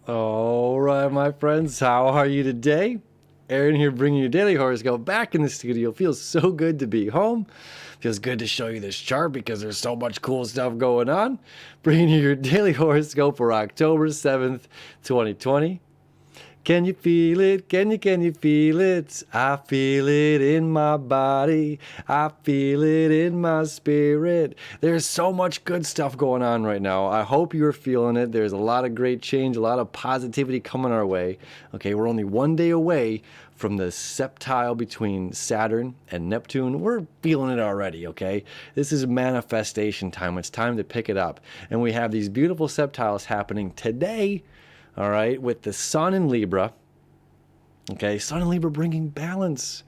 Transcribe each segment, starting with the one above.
All right, my friends, how are you today? Aaron here bringing your daily horoscope back in the studio. Feels so good to be home. Feels good to show you this chart because there's so much cool stuff going on. Bringing you your daily horoscope for October 7th, 2020. Can you feel it? Can you feel it? I feel it in my body. I feel it in my spirit. There's so much good stuff going on right now. I hope you're feeling it. There's a lot of great change, a lot of positivity coming our way. Okay, we're only one day away from the septile between Saturn and Neptune. We're feeling it already, okay? This is manifestation time. It's time to pick it up. And we have these beautiful septiles happening today. All right, with the Sun in Libra. Okay, Sun in Libra bringing balance.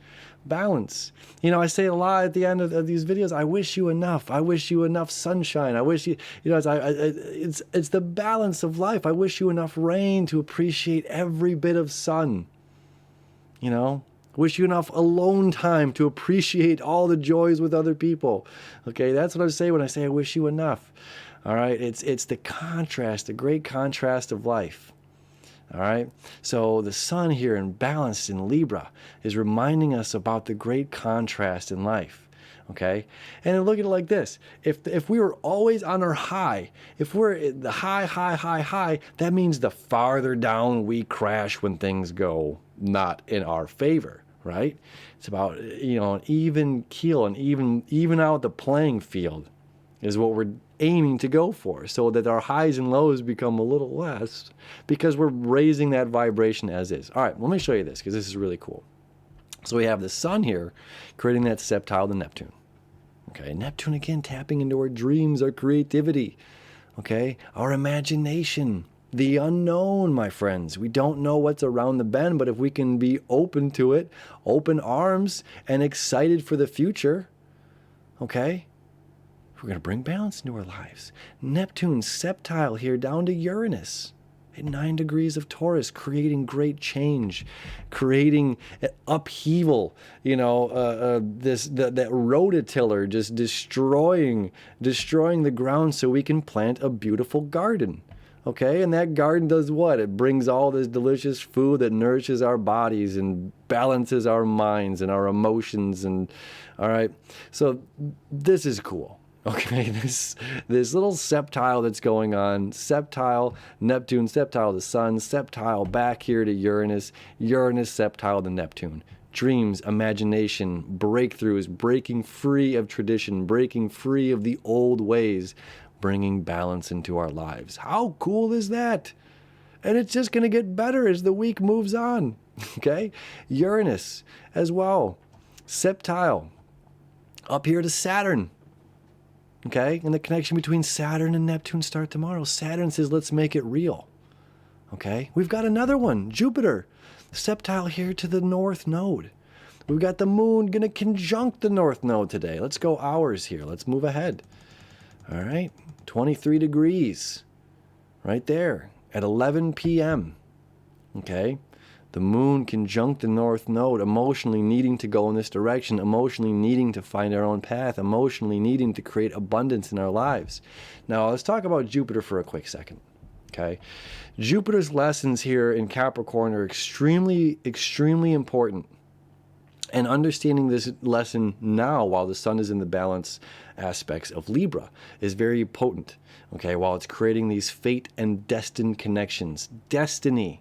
Balance. You know, I say a lot at the end of these videos. I wish you enough. I wish you enough sunshine. I wish you, it's the balance of life. I wish you enough rain to appreciate every bit of sun. You know, wish you enough alone time to appreciate all the joys with other people. Okay, that's what I say when I say I wish you enough. All right, it's the contrast, the great contrast of life. All right, so the sun here in balance in Libra is reminding us about the great contrast in life. Okay, and look at it like this: if we were always on our high, if we're at the high, that means the farther down we crash when things go not in our favor. Right? It's about an even keel and even out the playing field is what we're aiming to go for, so that our highs and lows become a little less because we're raising that vibration as is. All right, let me show you this because this is really cool. So we have the sun here creating that septile to Neptune. Okay, Neptune again tapping into our dreams, our creativity, okay, our imagination, the unknown, my friends. We don't know what's around the bend, but if we can be open to it, open arms, and excited for the future, okay, we're going to bring balance into our lives. Neptune septile here down to Uranus at 9 degrees of Taurus, creating great change, creating upheaval. That rototiller just destroying the ground so we can plant a beautiful garden. Okay, and that garden does what? It brings all this delicious food that nourishes our bodies and balances our minds and our emotions. And all right, so this is cool. Okay, this little septile that's going on, septile, Neptune, septile the Sun, septile back here to Uranus, Uranus septile to Neptune. Dreams, imagination, breakthroughs, breaking free of tradition, breaking free of the old ways, bringing balance into our lives. How cool is that? And it's just going to get better as the week moves on. Okay, Uranus as well, septile, up here to Saturn. Okay, and the connection between Saturn and Neptune start tomorrow. Saturn says, let's make it real. Okay, we've got another one, Jupiter, septile here to the North Node. We've got the moon going to conjunct the North Node today. Let's go hours here. Let's move ahead. All right, 23 degrees right there at 11 p.m. Okay, the moon conjunct the North Node, emotionally needing to go in this direction, emotionally needing to find our own path, emotionally needing to create abundance in our lives. Now, let's talk about Jupiter for a quick second. Okay, Jupiter's lessons here in Capricorn are extremely, extremely important. And understanding this lesson now while the sun is in the balance aspects of Libra is very potent. Okay, while it's creating these fate and destined connections. Destiny,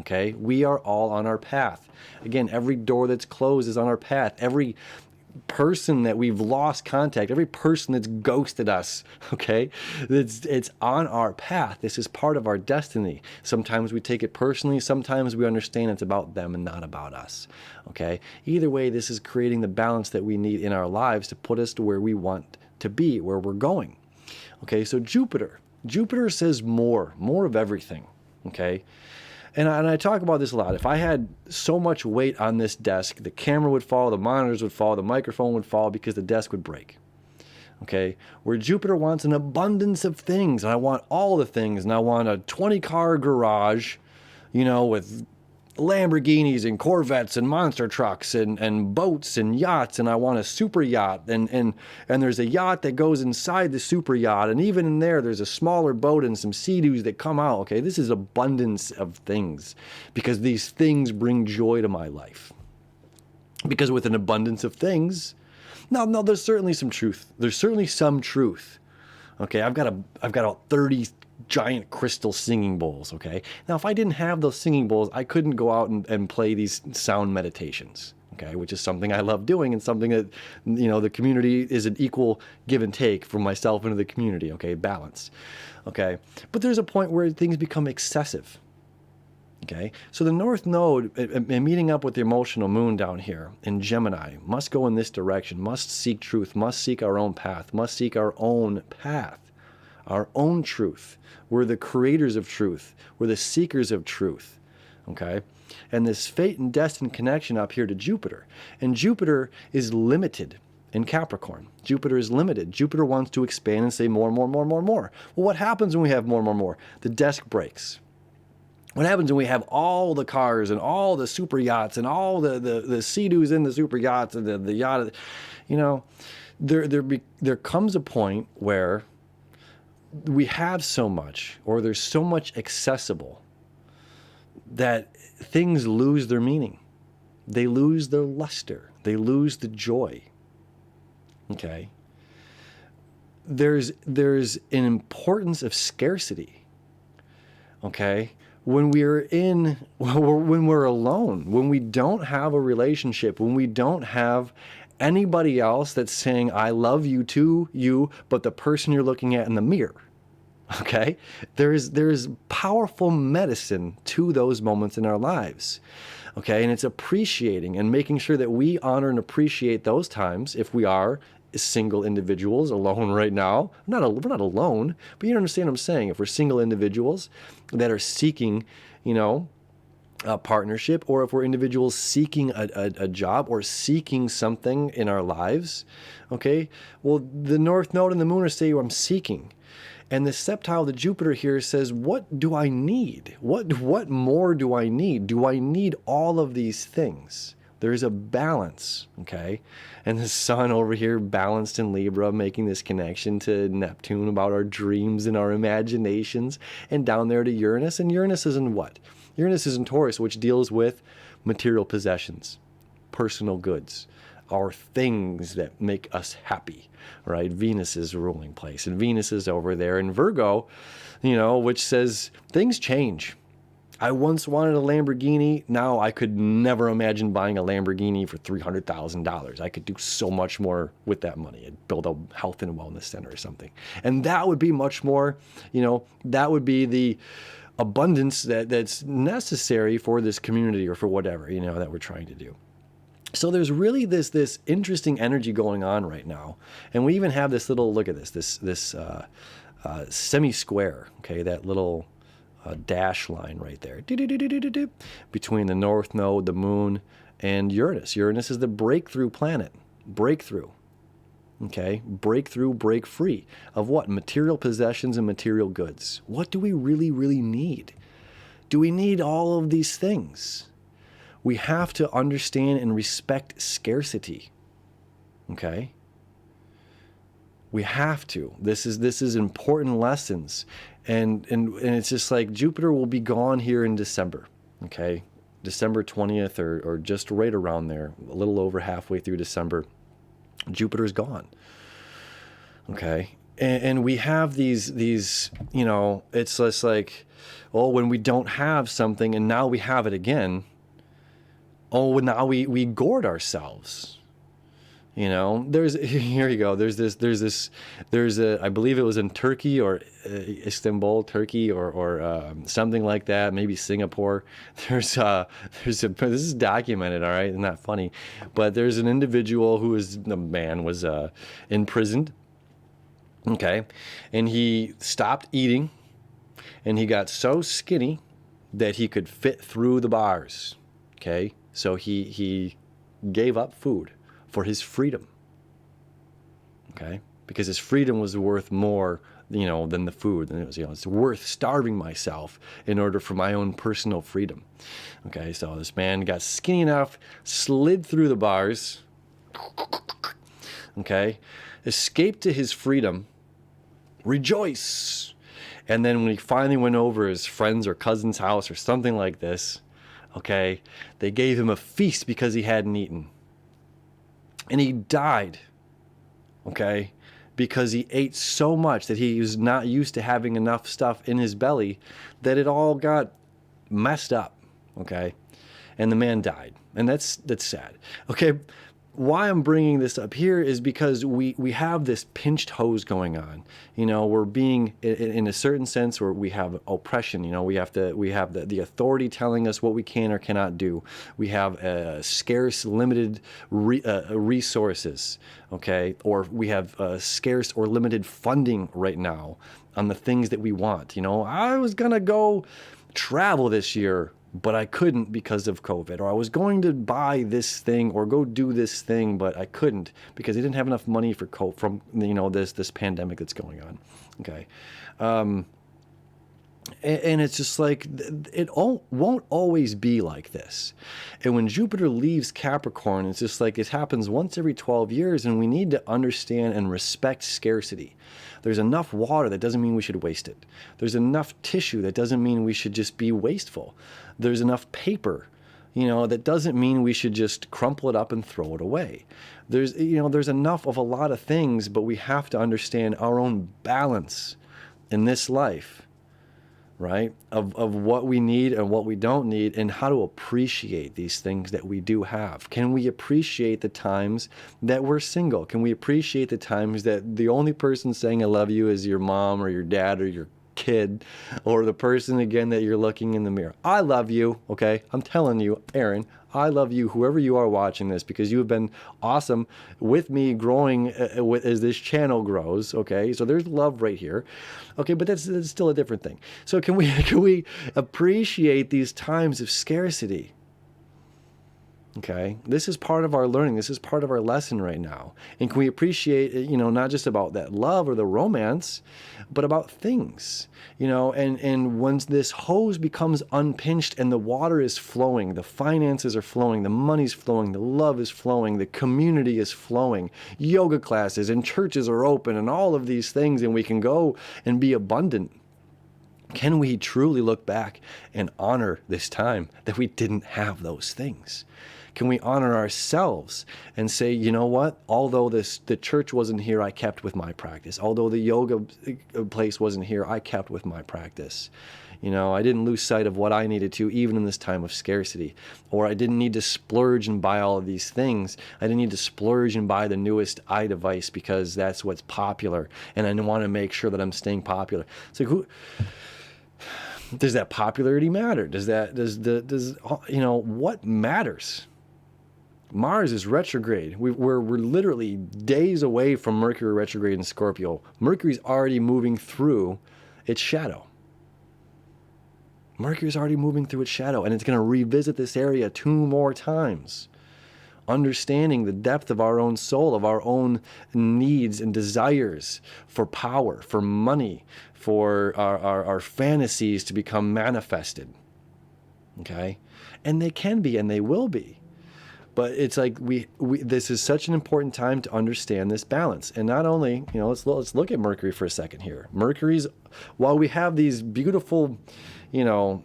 okay? We are all on our path. Again, every door that's closed is on our path. Every person that we've lost contact, every person that's ghosted us, okay? It's on our path. This is part of our destiny. Sometimes we take it personally. Sometimes we understand it's about them and not about us, okay? Either way, this is creating the balance that we need in our lives to put us to where we want to be, where we're going. Okay, so Jupiter says more of everything. Okay, and I talk about this a lot. If I had so much weight on this desk, the camera would fall, the monitors would fall, the microphone would fall because the desk would break. Okay, where Jupiter wants an abundance of things, and I want all the things, and I want a 20-car garage, with Lamborghinis and Corvettes and monster trucks and boats and yachts, and I want a super yacht, and there's a yacht that goes inside the super yacht, and even in there's a smaller boat and some sea-doos that come out. Okay, this is abundance of things, because these things bring joy to my life. Because with an abundance of things, no, there's certainly some truth. There's certainly some truth. Okay, I've got a 30 giant crystal singing bowls. Okay, now if I didn't have those singing bowls, I couldn't go out and play these sound meditations. Okay, which is something I love doing, and something that, the community is an equal give and take from myself into the community. Okay, balance. Okay, but there's a point where things become excessive. Okay, so the North Node, and meeting up with the emotional moon down here in Gemini, must go in this direction, must seek truth, must seek our own path, must seek our own path, our own truth. We're the creators of truth. We're the seekers of truth. Okay, and this fate and destined connection up here to Jupiter. And Jupiter is limited in Capricorn. Jupiter is limited. Jupiter wants to expand and say more, more, more, more, more. Well, what happens when we have more, more, more? The desk breaks. What happens when we have all the cars and all the super yachts and all the sea-doos in the super yachts and the yacht? There comes a point where we have so much, or there's so much accessible, that things lose their meaning. They lose their luster. They lose the joy. Okay? There's an importance of scarcity. Okay? When we're alone, when we don't have a relationship, when we don't have anybody else that's saying, I love you to you, but the person you're looking at in the mirror. Okay? There's powerful medicine to those moments in our lives. Okay? And it's appreciating and making sure that we honor and appreciate those times, if we are single individuals alone right now. We're not alone, but you understand what I'm saying. If we're single individuals that are seeking, a partnership, or if we're individuals seeking a job or seeking something in our lives, okay, well, the North Node and the Moon are saying, I'm seeking. And the septile, the Jupiter here, says, what do I need? What more do I need? Do I need all of these things? There's a balance, okay? And the Sun over here balanced in Libra, making this connection to Neptune about our dreams and our imaginations, and down there to Uranus. And Uranus is in what? Uranus is in Taurus, which deals with material possessions, personal goods, our things that make us happy, right? Venus is ruling place, and Venus is over there in Virgo, which says things change. I once wanted a Lamborghini. Now I could never imagine buying a Lamborghini for $300,000. I could do so much more with that money. I'd build a health and wellness center or something. And that would be much more, that would be the abundance that's necessary for this community, or for whatever, that we're trying to do. So there's really this interesting energy going on right now. And we even have this little, look at this semi-square, okay, that little dash line right there between the North Node, the Moon, and Uranus. Uranus is the breakthrough planet. Breakthrough. Okay? Breakthrough, break free of what? Material possessions and material goods. What do we really, really need? Do we need all of these things? We have to understand and respect scarcity. Okay? We have to. This is important lessons. And it's just like Jupiter will be gone here in December, okay? December 20th or just right around there, a little over halfway through December, Jupiter's gone, okay? And we have these it's just like, when we don't have something and now we have it again, now we gourd ourselves. There's here you go. There's I believe it was in Turkey or Istanbul, Turkey, or something like that. Maybe Singapore. This is documented. All right, isn't that funny? But there's an individual the man was imprisoned. Okay, and he stopped eating, and he got so skinny that he could fit through the bars. Okay, so he gave up food for his freedom, okay? Because his freedom was worth more than the food. And it was, it's worth starving myself in order for my own personal freedom. Okay, so this man got skinny enough, slid through the bars, okay, escaped to his freedom, rejoice. And then when he finally went over his friend's or cousin's house or something like this, okay, they gave him a feast because he hadn't eaten. And he died, okay, because he ate so much that he was not used to having enough stuff in his belly that it all got messed up, okay? And the man died. And that's sad. Okay, why I'm bringing this up here is because we have this pinched hose going on. We're being, in a certain sense, where we have oppression. We have the authority telling us what we can or cannot do. We have scarce, limited resources, okay? Or we have scarce or limited funding right now on the things that we want. I was going to go travel this year, but I couldn't because of COVID. Or I was going to buy this thing or go do this thing, but I couldn't because I didn't have enough money for from this pandemic that's going on. Okay, and it's just like it won't always be like this. And when Jupiter leaves Capricorn, it's just like it happens once every 12 years, and we need to understand and respect scarcity. There's enough water, that doesn't mean we should waste it. There's enough tissue, that doesn't mean we should just be wasteful. There's enough paper, that doesn't mean we should just crumple it up and throw it away. There's enough of a lot of things, but we have to understand our own balance in this life, right? Of what we need and what we don't need, and how to appreciate these things that we do have. Can we appreciate the times that we're single? Can we appreciate the times that the only person saying I love you is your mom or your dad or your kid, or the person again that you're looking in the mirror? I love you, okay? I'm telling you, Aaron, I love you, whoever you are watching this, because you have been awesome with me growing as this channel grows, okay? So there's love right here, okay? But that's still a different thing. So can we appreciate these times of scarcity? Okay, this is part of our learning. This is part of our lesson right now. And can we appreciate, not just about that love or the romance, but about things, and once this hose becomes unpinched and the water is flowing, the finances are flowing, the money's flowing, the love is flowing, the community is flowing, yoga classes and churches are open and all of these things, and we can go and be abundant. Can we truly look back and honor this time that we didn't have those things? Can we honor ourselves and say, you know what? Although the church wasn't here, I kept with my practice. Although the yoga place wasn't here, I kept with my practice. I didn't lose sight of what I needed to, even in this time of scarcity. Or I didn't need to splurge and buy all of these things. I didn't need to splurge and buy the newest iDevice because that's what's popular, and I want to make sure that I'm staying popular. It's like, does that popularity matter? What matters? Mars is retrograde. We're literally days away from Mercury retrograde in Scorpio. Mercury's already moving through its shadow. Mercury's already moving through its shadow, and it's going to revisit this area 2 more times. Understanding the depth of our own soul, of our own needs and desires for power, for money, for our fantasies to become manifested. Okay? And they can be, and they will be. But it's like this is such an important time to understand this balance. And not only, let's look at Mercury for a second here. Mercury's, while we have these beautiful, septile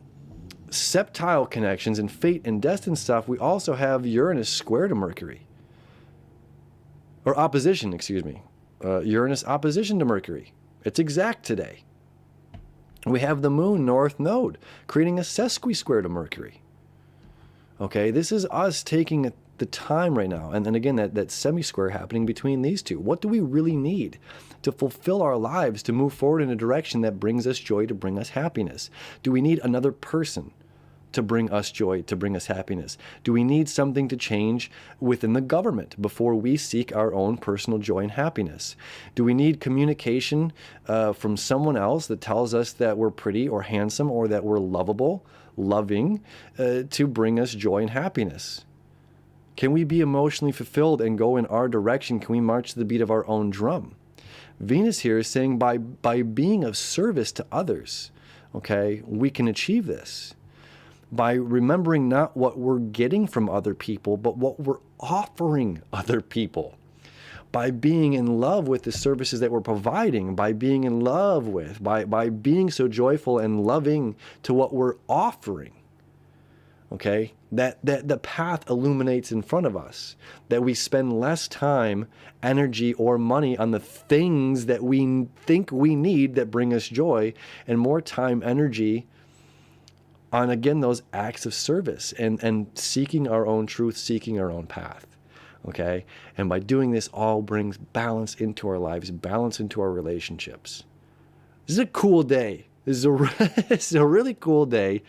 connections and fate and destiny stuff, we also have Uranus square to Mercury. Or opposition, excuse me. Uranus opposition to Mercury. It's exact today. We have the moon north node creating a sesqui-square to Mercury. Okay, this is us taking the time right now. And then again, that semi-square happening between these two. What do we really need to fulfill our lives, to move forward in a direction that brings us joy, to bring us happiness? Do we need another person to bring us joy, to bring us happiness? Do we need something to change within the government before we seek our own personal joy and happiness? Do we need communication from someone else that tells us that we're pretty or handsome or that we're lovable, loving, to bring us joy and happiness? Can we be emotionally fulfilled and go in our direction? Can we march to the beat of our own drum? Venus here is saying by being of service to others, okay, we can achieve this. By remembering not what we're getting from other people, but what we're offering other people. By being in love with the services that we're providing, by being in love with, by being so joyful and loving to what we're offering. Okay, that the path illuminates in front of us, that we spend less time, energy, or money on the things that we think we need that bring us joy, and more time, energy on, again, those acts of service and seeking our own truth, seeking our own path. Okay, and by doing this, all brings balance into our lives, balance into our relationships. This is a cool day. This is a really cool day,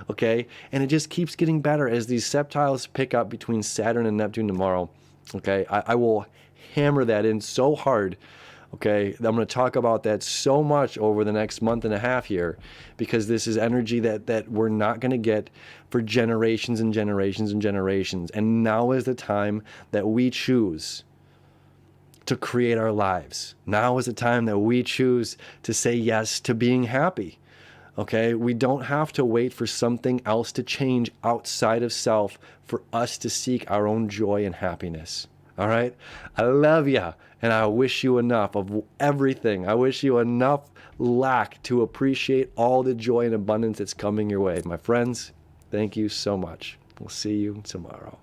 okay? And it just keeps getting better as these septiles pick up between Saturn and Neptune tomorrow, okay? I will hammer that in so hard, okay? I'm going to talk about that so much over the next month and a half here, because this is energy that we're not going to get for generations and generations and generations. And now is the time that we choose to create our lives. Now is the time that we choose to say yes to being happy. Okay? We don't have to wait for something else to change outside of self for us to seek our own joy and happiness. All right? I love you, and I wish you enough of everything. I wish you enough lack to appreciate all the joy and abundance that's coming your way. My friends, thank you so much. We'll see you tomorrow.